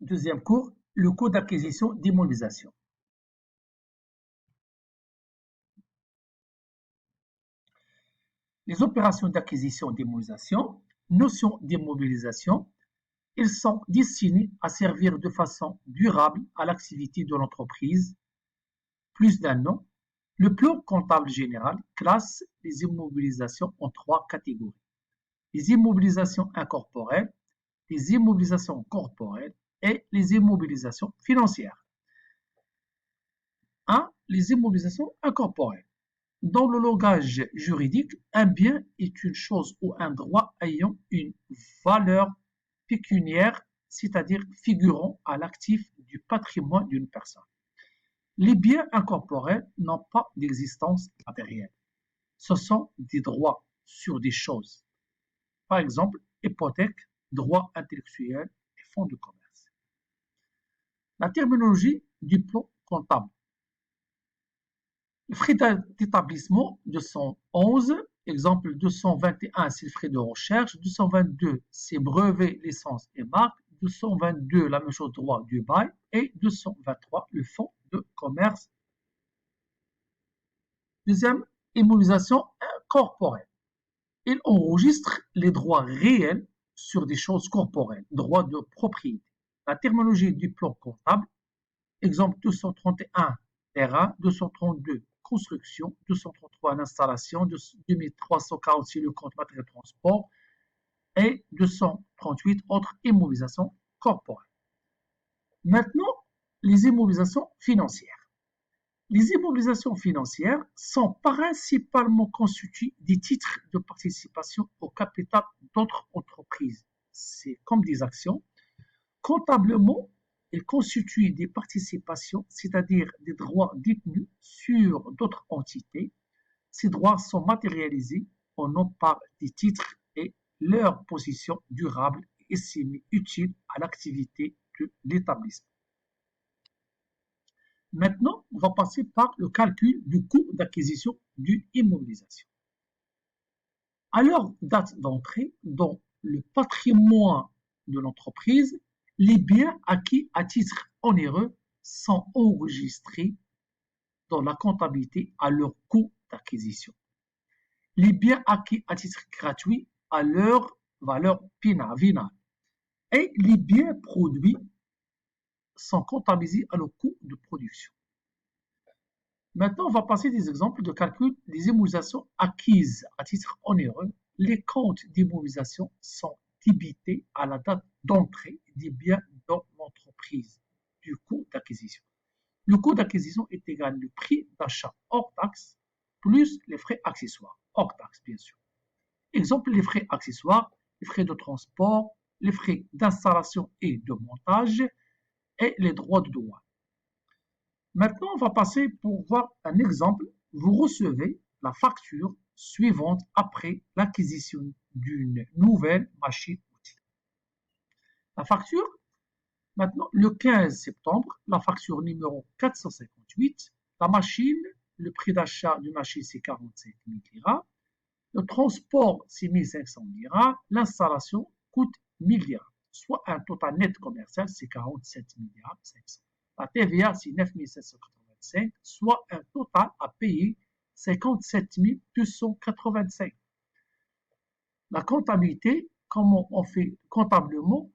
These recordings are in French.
Deuxième cours, le coût d'acquisition d'immobilisation. Les opérations d'acquisition d'immobilisation, notion d'immobilisation, ils sont destinés à servir de façon durable à l'activité de l'entreprise plus d'un an. Le plan comptable général classe les immobilisations en trois catégories. Les immobilisations incorporelles, les immobilisations corporelles et les immobilisations financières. 1. Les immobilisations incorporelles. Dans le langage juridique, un bien est une chose ou un droit ayant une valeur pécuniaire, c'est-à-dire figurant à l'actif du patrimoine d'une personne. Les biens incorporels n'ont pas d'existence matérielle. Ce sont des droits sur des choses. Par exemple, hypothèque, droit intellectuel et fonds de commerce. La terminologie du plan comptable. Le frais d'établissement 211, exemple 221, c'est le frais de recherche, 222, c'est brevet, licence et marque, 222, la même chose, droit du bail, et 223, le fonds de commerce. Deuxième, immobilisation corporelle. Il enregistre les droits réels sur des choses corporelles, droits de propriété. La terminologie du plan comptable, exemple 231, terrain, 232, construction, 233, l'installation, 2346, le compte matériel de transport et 238, autres immobilisations corporelles. Maintenant, les immobilisations financières. Les immobilisations financières sont principalement constituées des titres de participation au capital d'autres entreprises. C'est comme des actions. Comptablement, elles constituent des participations, c'est-à-dire des droits détenus sur d'autres entités. Ces droits sont matérialisés au nom par des titres et leur position durable est estimée utile à l'activité de l'établissement. Maintenant, on va passer par le calcul du coût d'acquisition d'une immobilisation. À leur date d'entrée dans le patrimoine de l'entreprise, les biens acquis à titre onéreux sont enregistrés dans la comptabilité à leur coût d'acquisition. Les biens acquis à titre gratuit à leur valeur finale. Et les biens produits sont comptabilisés à leur coût de production. Maintenant, on va passer des exemples de calcul des immobilisations acquises à titre onéreux. Les comptes d'immobilisation sont débités à la date d'entrée des biens dans l'entreprise du coût d'acquisition. Le coût d'acquisition est égal au prix d'achat hors taxe plus les frais accessoires, hors taxe bien sûr. Exemple, les frais accessoires, les frais de transport, les frais d'installation et de montage et les droits de douane. Maintenant, on va passer pour voir un exemple. Vous recevez la facture suivante après l'acquisition d'une nouvelle machine-outil. La facture, maintenant, le 15 septembre, la facture numéro 458, la machine, le prix d'achat d'une machine, c'est 45 000 liras. Le transport, c'est 1500 liras. L'installation coûte 1000 liras, soit un total net commercial, c'est 47 000 liras, 500. La TVA, c'est 9 785, soit un total à payer 57 285. La comptabilité, comment on fait comptablement,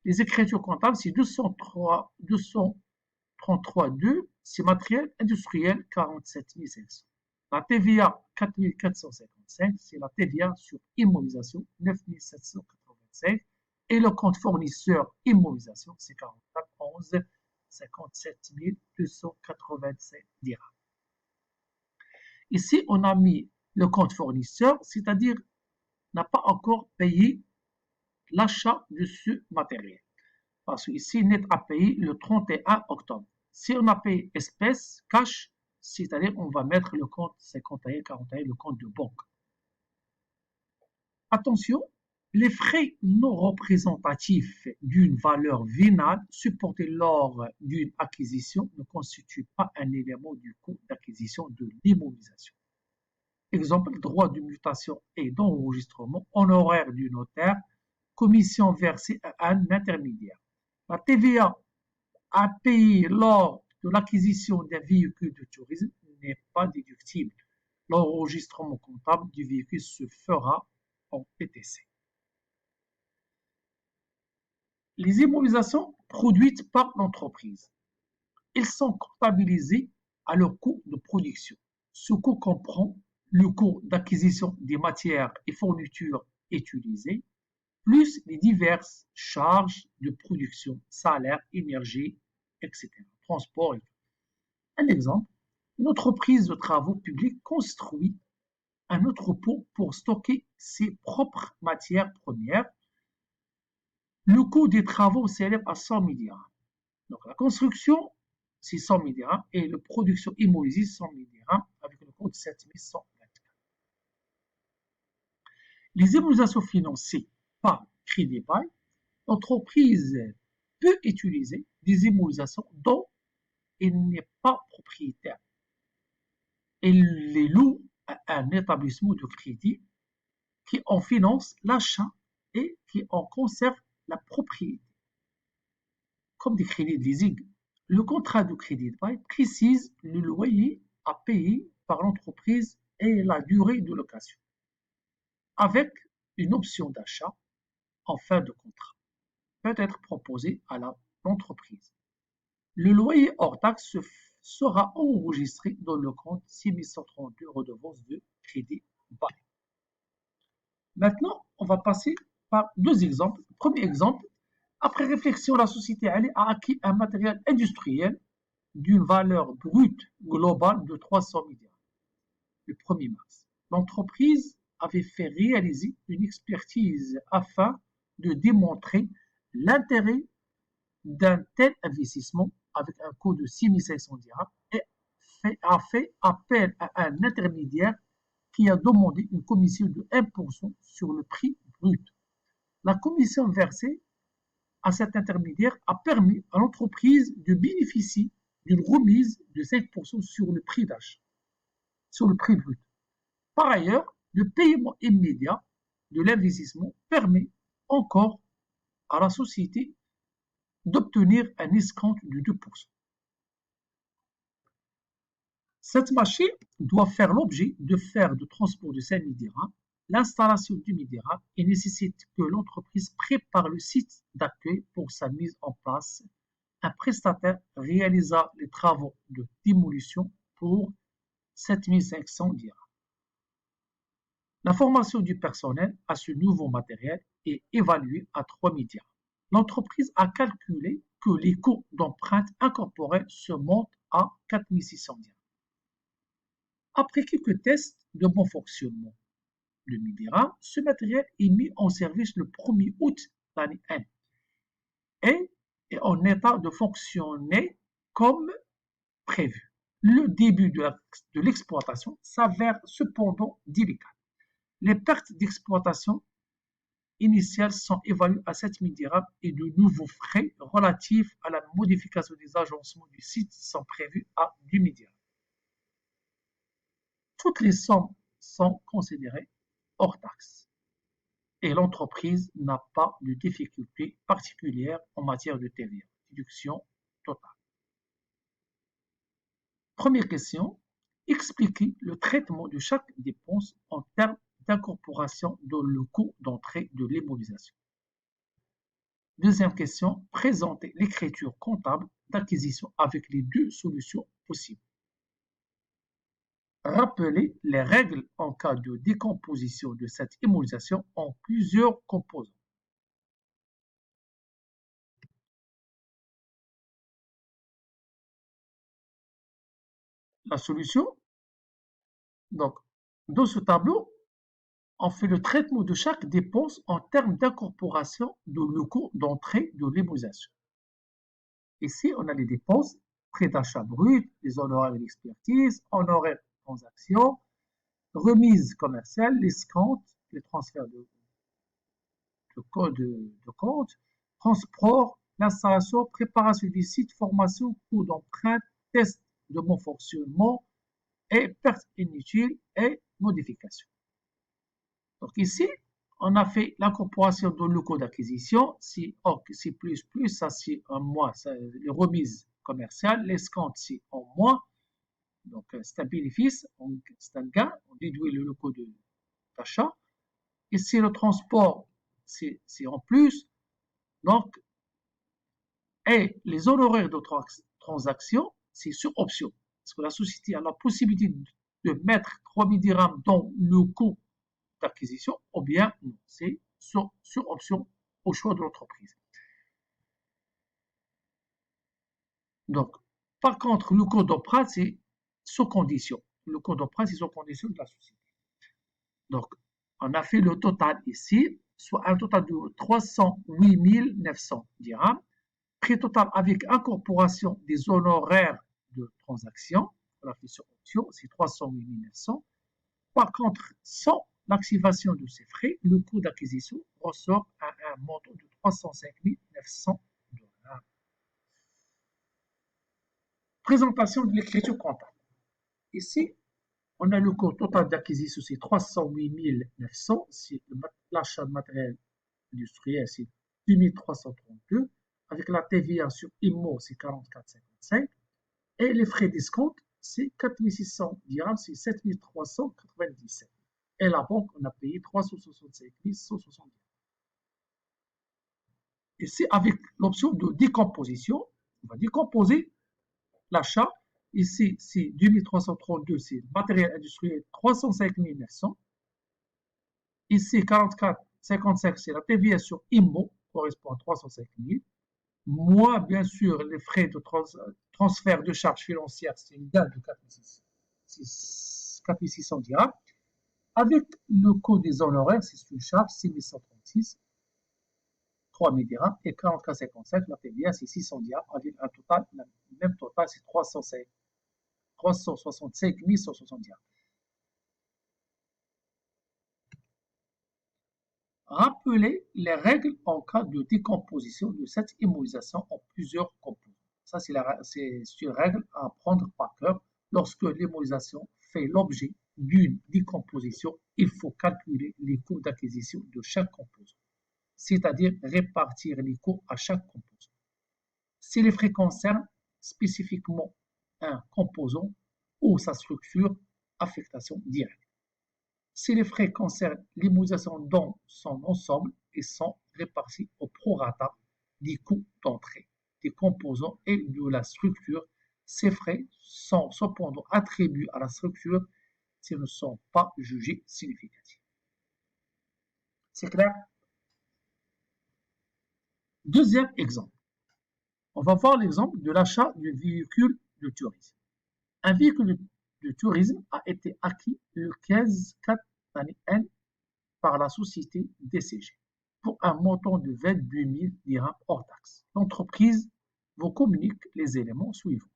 les écritures comptables, c'est 233,2, c'est matériel industriel, 47 500. La TVA, 4 455, c'est la TVA sur immobilisation, 9 785. Et le compte fournisseur immobilisation, c'est 44 11 57 285 dirhams. Ici, on a mis le compte fournisseur, c'est-à-dire n'a pas encore payé l'achat de ce matériel. Parce qu'ici, net à payer le 31 octobre. Si on a payé espèce, cash, c'est-à-dire on va mettre le compte 51, 41, le compte de banque. Attention, les frais non représentatifs d'une valeur vénale supportés lors d'une acquisition ne constituent pas un élément du coût d'acquisition de l'immobilisation. Exemple, droit de mutation et d'enregistrement, honoraire du notaire, commission versée à un intermédiaire. La TVA à payer lors de l'acquisition d'un véhicule de tourisme n'est pas déductible. L'enregistrement comptable du véhicule se fera en PTC. Les immobilisations produites par l'entreprise. Elles sont comptabilisées à leur coût de production. Ce coût comprend le coût d'acquisition des matières et fournitures utilisées, plus les diverses charges de production, salaire, énergie, etc., transport. Un exemple, une entreprise de travaux publics construit un entrepôt pour stocker ses propres matières premières. Le coût des travaux s'élève à 100 000 dirhams. Donc la construction, c'est 100 000 dirhams et la production immobilisée, 100 000 dirhams avec le coût de 7 124. Les immobilisations financées par crédit bail, l'entreprise peut utiliser des immobilisations dont elle n'est pas propriétaire. Elle les loue à un établissement de crédit qui en finance l'achat et qui en conserve la propriété, comme des crédits de leasing. Le contrat de crédit de bail précise le loyer à payer par l'entreprise et la durée de location, avec une option d'achat en fin de contrat, peut être proposée à l'entreprise. Le loyer hors taxe sera enregistré dans le compte 6132 redevance de crédit bail. Maintenant, on va passer par deux exemples. Premier exemple, après réflexion, la société a acquis un matériel industriel d'une valeur brute globale de 300 milliards le 1er mars. L'entreprise avait fait réaliser une expertise afin de démontrer l'intérêt d'un tel investissement avec un coût de 6 500 dirhams et a fait appel à un intermédiaire qui a demandé une commission de 1% sur le prix brut. La commission versée à cet intermédiaire a permis à l'entreprise de bénéficier d'une remise de 5% sur le prix d'achat, sur le prix brut. Par ailleurs, le paiement immédiat de l'investissement permet encore à la société d'obtenir un escompte de 2%. Cette machine doit faire l'objet de frais de transport de 5 000 dirhams, l'installation de 1000 dirhams et nécessite que l'entreprise prépare le site d'accueil pour sa mise en place. Un prestataire réalisa les travaux de démolition pour 7 500 dirhams. La formation du personnel à ce nouveau matériel est évaluée à 3 000 dirhams. L'entreprise a calculé que les coûts d'empreinte incorporés se montent à 4 600 dirhams. Après quelques tests de bon fonctionnement de 1000 dirhams, ce matériel est mis en service le 1er août l'année 1 et est en état de fonctionner comme prévu. Le début de l'exploitation s'avère cependant délicat. Les pertes d'exploitation initiales sont évaluées à 7 000 dirhams et de nouveaux frais relatifs à la modification des agencements du site sont prévus à 10 000 dirhams. Toutes les sommes sont considérées hors taxe et l'entreprise n'a pas de difficultés particulières en matière de TVA, déduction totale. Première question, expliquez le traitement de chaque dépense en termes d'incorporation dans le coût d'entrée de l'immobilisation. Deuxième question, présentez l'écriture comptable d'acquisition avec les deux solutions possibles. Rappelez les règles en cas de décomposition de cette immobilisation en plusieurs composants. La solution, donc, dans ce tableau, on fait le traitement de chaque dépense en termes d'incorporation de le coût d'entrée de l'immobilisation. Ici, on a les dépenses, prêt d'achat brut, les honoraires d'expertise, honoraires de transaction, remise commerciale, l'escompte, les transferts de compte, transport, l'installation, préparation du site, formation, coût d'empreinte, test de bon fonctionnement et pertes inutiles et modifications. Donc ici, on a fait l'incorporation de locaux d'acquisition. Si c'est plus, ça c'est un moins, les remises commerciales, l'escompte c'est en moins. Donc c'est un bénéfice, c'est un gain, on déduit le locaux d'achat. Ici le transport c'est en plus. Donc, et les honoraires de transaction, c'est sur option. Parce que la société a la possibilité de mettre 3000 dirhams dans le coût d'acquisition, ou bien non, c'est sur option au choix de l'entreprise. Donc, par contre, le coût d'emprunt, c'est sous condition. Le coût d'emprunt, c'est sous condition de la société. Donc, on a fait le total ici, soit un total de 308 900 dirhams. Prix total avec incorporation des honoraires de transaction, on a fait sur option, c'est 308 900. Par contre, sans l'activation de ces frais, le coût d'acquisition ressort à un montant de 305 900 $. Présentation de l'écriture comptable. Ici, on a le coût total d'acquisition, c'est 308 900. C'est l'achat de matériel industriel, c'est 2332. Avec la TVA sur IMO, c'est 44,55. Et les frais d'escompte, c'est 4600 dirhams, c'est 7397. Et la banque, on a payé 365 160 dirhams. Et c'est avec l'option de décomposition, on va décomposer l'achat. Ici, c'est 2332, c'est matériel industriel 305 900. Ici, 44,55, c'est la TVA sur IMO, correspond à 305 000. Moi, bien sûr, les frais de transfert de charges financières, c'est une gain de 4600 dirhams. Avec le coût des honoraires, c'est une charge 6136, 3000 dirhams, et 44,55, la TVA, c'est 600 dirhams, avec un total, le même total, c'est 365 160 dirhams. Rappelez les règles en cas de décomposition de cette immobilisation en plusieurs composants. Ça, c'est une règle à prendre par cœur. Lorsque l'immobilisation fait l'objet d'une décomposition, il faut calculer les coûts d'acquisition de chaque composant, c'est-à-dire répartir les coûts à chaque composant. Si les frais concernent spécifiquement un composant ou sa structure, affectation directe. Si les frais concernent l'immobilisation dans son ensemble, ils sont répartis au prorata des coûts d'entrée, des composants et de la structure. Ces frais sont cependant attribués à la structure s'ils ne sont pas jugés significatifs. C'est clair? Deuxième exemple. On va voir l'exemple de l'achat d'un véhicule de tourisme. Un véhicule de tourisme a été acquis le 15/4 année N par la société DCG pour un montant de 22 000 dirhams hors taxe. L'entreprise vous communique les éléments suivants.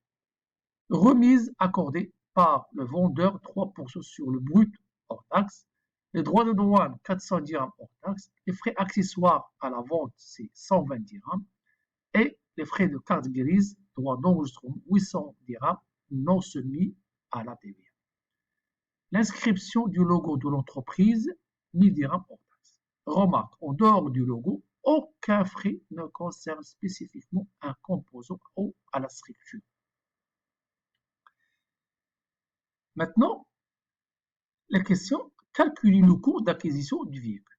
Remise accordée par le vendeur 3% sur le brut hors taxe, les droits de douane 400 dirhams hors taxe, les frais accessoires à la vente c'est 120 dirhams et les frais de carte grise, droits d'enregistrement 800 dirhams non soumis à la TVA. L'inscription du logo de l'entreprise 1000 dirhams hors taxe. Remarque, en dehors du logo, aucun frais ne concerne spécifiquement un composant ou à la structure. Maintenant, la question, calculer le coût d'acquisition du véhicule.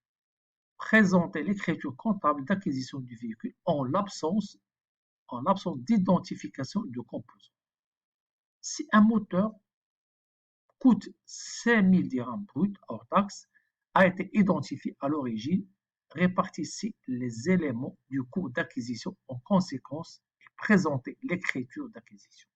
Présenter l'écriture comptable d'acquisition du véhicule en l'absence d'identification de composants. Si un moteur coûte 5000 dirhams brut hors taxe, a été identifié à l'origine, répartissez les éléments du coût d'acquisition en conséquence et présentez l'écriture d'acquisition.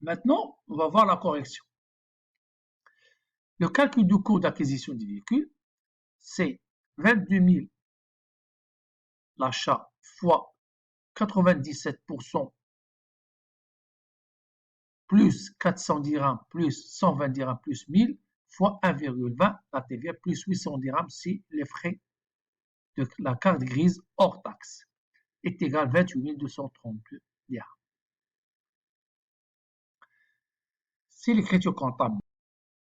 Maintenant, on va voir la correction. Le calcul du coût d'acquisition du véhicule, c'est 22 000 l'achat fois 97% plus 400 dirhams plus 120 dirhams plus 1000 fois 1,20 la TVA plus 800 dirhams si les frais de la carte grise hors taxe est égal à 28 232 dirhams. c'est l'écriture comptable.